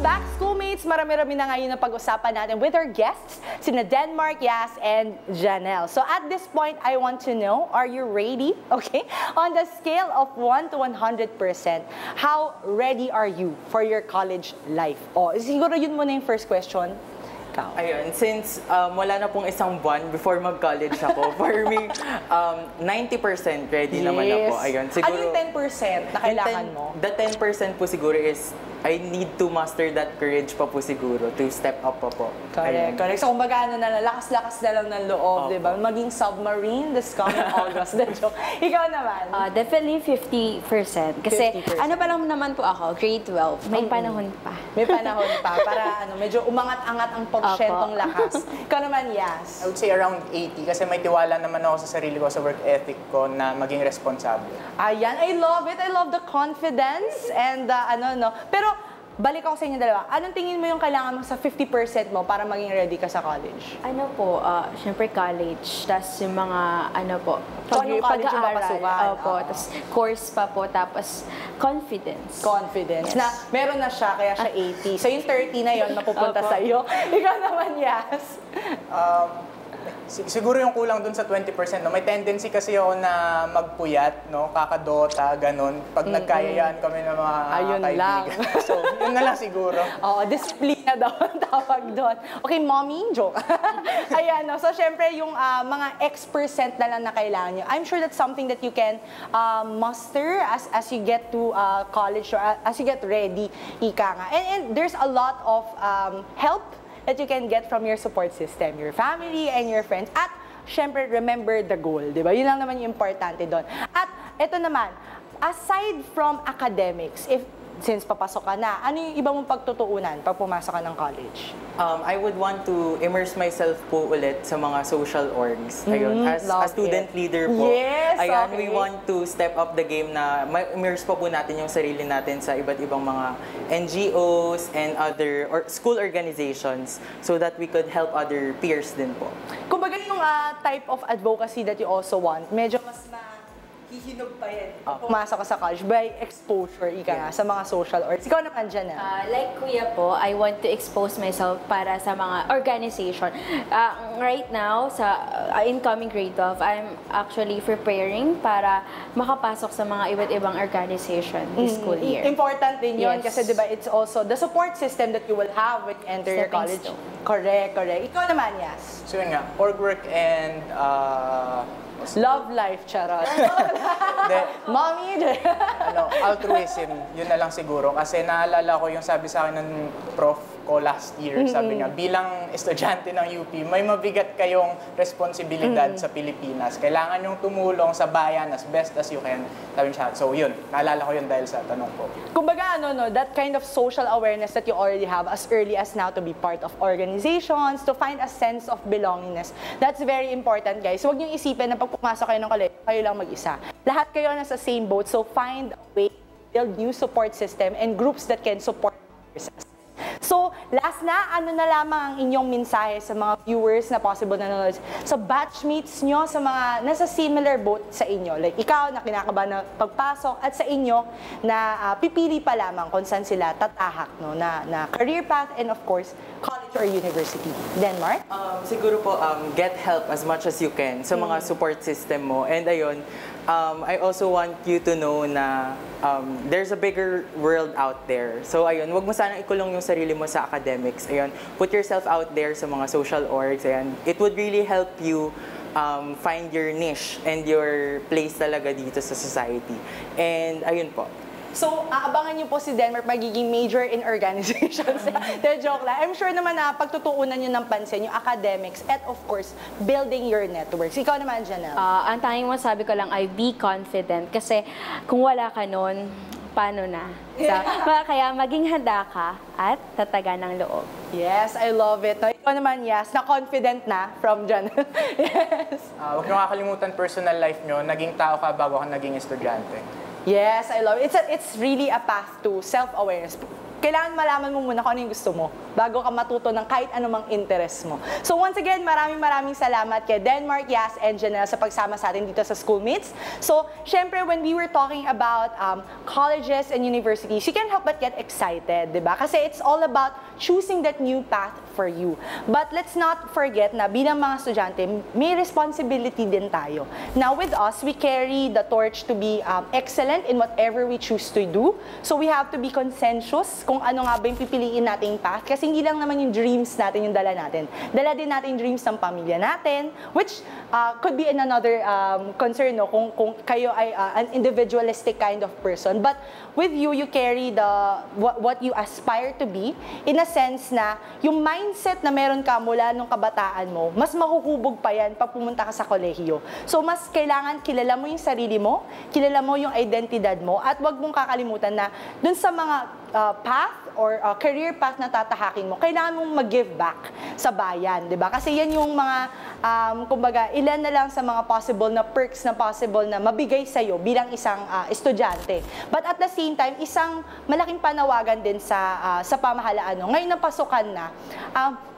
back, schoolmates! Marami-rami na ngayon na pag-usapan natin with our guests, sina Denmark, Yas, and Janelle. So at this point, I want to know, are you ready? Okay? On the scale of 1 to 100%, how ready are you for your college life? Oh, siguro yun muna yung first question. Ayun, since wala na pong isang buwan before mag-college ako, for me, 90% ready naman na po. Ayun, siguro, ano yung 10% na kailangan mo? The 10% po siguro is, I need to master that courage pa po siguro to step up pa po. Correct, correct. So, kumbaga, ano na, lakas-lakas na lang ng loob, di ba? Maging submarine this coming August. Ikaw naman? Definitely 50%. Kasi 50%. ano pa lang naman po ako, grade 12. May panahon pa. May panahon pa para ano, medyo umangat-angat ang porsyentong lakas. Ikaw naman, Yas? I would say around 80 kasi may tiwala naman ako sa sarili ko, sa work ethic ko na maging responsable. Ayan, I love it. I love the confidence and Pero balik ako sa inyo dalawa. Anong tingin mo yung kailangan mo sa 50% mo para maging ready ka sa college? Ano po, syempre college, tapos yung mga, college yung papasukan? Opo, tapos course pa po, tapos confidence. Confidence. Yes. Na meron na siya, kaya siya 80. So yung 30 na yon mapupunta sa iyo. Ikaw naman, Yas? Siguro yung kulang dun sa 20%, no? May tendency kasi ako na magpuyat, no? Kakadota, ganun. Pag nagkayayaan kami ng mga kaibigan. Lang. So, yun na lang siguro. Oo, disiplina daw ang tawag doon. Okay, mommy, joke. Ayan, no? So, syempre, yung mga X% na lang na kailangan nyo. I'm sure that's something that you can muster as you get to college or as you get ready, ika nga. And there's a lot of help that you can get from your support system, your family and your friends. At, syempre, remember the goal, di ba? Yun lang naman yung importante doon. At, ito naman, aside from academics, since papasok ka na, ano yung iba mong pagtutuunan pag pumasok ka ng college? I would want to immerse myself po ulit sa mga social orgs. Ayun, as a student leader po. Yes, ayan, okay. we want to step up the game na immerse pa po natin yung sarili natin sa iba't ibang mga NGOs and other school organizations so that we could help other peers din po. Kumbaga yung type of advocacy that you also want, medyo mas hihinog pa yan. Pumasok ka sa college by exposure, ika nga, sa mga social orgs. Ikaw naman dyan, Like kuya po, I want to expose myself para sa mga organization. Right now, sa incoming grade 12, I'm actually preparing para makapasok sa mga iba't ibang organization this school year. Important din yun kasi Yes. diba, it's also the support system that you will have when you enter your Stepping college. stone. Correct, correct. Ikaw naman, Yas? So yun nga, org work and Love life, charot. Mommy, altruism, yun na lang siguro. Kasi naalala ko yung sabi sa akin ng prof ko last year, sabi niya, bilang estudyante ng UP, may mabigat kayong responsibilidad sa Pilipinas. Kailangan yung tumulong sa bayan as best as you can. Sabi niya, so yun, naalala ko yun dahil sa tanong ko. kumbaga, that kind of social awareness that you already have as early as now to be part of organizations, to find a sense of belongingness. That's very important, guys. Huwag niyong isipin na pag pumasok kayo ng college, kayo lang mag-isa. Lahat kayo nasa same boat, so find a way to build new support system and groups that can support yourself. So, last na, ano na lamang ang inyong mensahe sa mga viewers na possible na nanonood, sa batchmates nyo, sa mga nasa similar boat sa inyo. Like, ikaw na kinakabahan na pagpasok at sa inyo na pipili pa lamang kung saan sila tatahak, no, na career path and of course, college or university. Denmark? Siguro po, get help as much as you can sa mga support system mo. And ayun, I also want you to know na there's a bigger world out there. So ayun, wag mo sanang ikulong yung sarili mo sa academics. Ayun, put yourself out there sa mga social orgs. Ayun, it would really help you find your niche and your place talaga dito sa society. And ayun po. So, aabangan niyo po si Denmark magiging major in organizations. De joke lang. I'm sure naman na pagtutuunan niyo ng pansin yung academics and of course, building your networks. Ikaw naman, Janelle. Ang tanging mo sabi ko lang ay be confident kasi kung wala ka nun, paano na? Kaya maging handa ka at tataga ng loob. Yes, I love it. Ikaw naman, Yas, na confident na from Janelle. Yes. Huwag niyo kakalimutan personal life niyo, naging tao ka bago ka naging estudyante. Yes, I love it. It's really a path to self-awareness. kailangan malaman mo muna kung ano yung gusto mo bago ka matuto ng kahit anumang interest mo. So once again, maraming salamat kay Denmark, Yas, and Janelle sa pagsama sa atin dito sa Schoolmates. So, syempre, when we were talking about colleges and universities, you can't help but get excited, di ba? Kasi it's all about choosing that new path for you. But let's not forget na bilang mga estudyante, may responsibility din tayo. Now with us, we carry the torch to be excellent in whatever we choose to do. So we have to be consensus kung ano nga ba yung pipiliin nating path. Kasi hindi lang naman yung dreams natin yung dala natin. Dala din natin yung dreams ng pamilya natin, which could be in another concern, no? Kung kayo ay an individualistic kind of person. But with you, you carry what you aspire to be in a sense na yung mindset na meron ka mula nung kabataan mo, mas mahuhubog pa yan pag pumunta ka sa kolehiyo. So, mas kailangan kilala mo yung sarili mo, kilala mo yung identidad mo, at wag mong kakalimutan na dun sa mga path or career path na tatahakin mo, kailangan mong mag-give back sa bayan, di ba? Kasi yan yung mga, kumbaga, ilan na lang sa mga possible na perks na possible na mabigay sa'yo bilang isang estudyante. But at the same time, isang malaking panawagan din sa pamahalaan. No? Ngayon na pasukan na,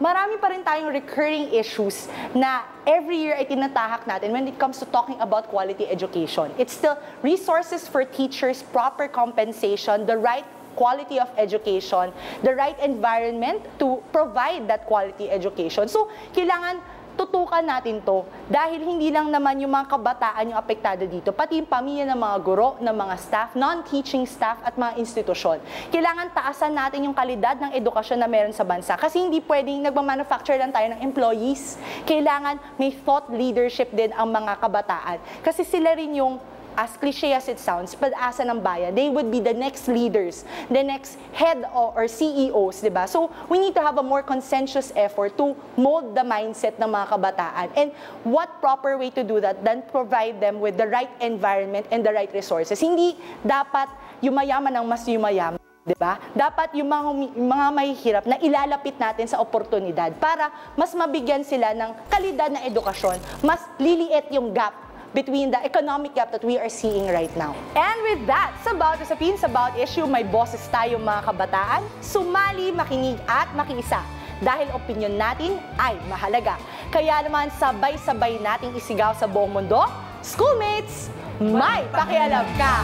marami pa rin tayong recurring issues na every year ay tinatahak natin when it comes to talking about quality education. It's still resources for teachers, proper compensation, the right quality of education, the right environment to provide that quality education. So, kailangan tutukan natin to dahil hindi lang naman yung mga kabataan yung apektado dito, pati yung pamilya ng mga guro, ng mga staff, non-teaching staff at mga institusyon. Kailangan taasan natin yung kalidad ng edukasyon na meron sa bansa kasi hindi pwedeng nagmamanufacture lang tayo ng employees. Kailangan may thought leadership din ang mga kabataan kasi sila rin yung, as cliche as it sounds, pag-asa ng bayan. They would be the next leaders, the next head or CEOs, di ba? So, we need to have a more consensus effort to mold the mindset ng mga kabataan. And what proper way to do that than provide them with the right environment and the right resources. Hindi dapat yumayaman ang mas yumayaman. Diba? Dapat yung mga mahihirap na ilalapit natin sa oportunidad para mas mabigyan sila ng kalidad na edukasyon, mas liliit yung gap between the economic gap that we are seeing right now. And with that, sa Bawat Usapin, sa Bawat Issue, may boses tayo mga kabataan. Sumali, makinig at makiisa. Dahil opinion natin ay mahalaga. Kaya naman sabay-sabay nating isigaw sa buong mundo, Schoolmates, may pakialam ka!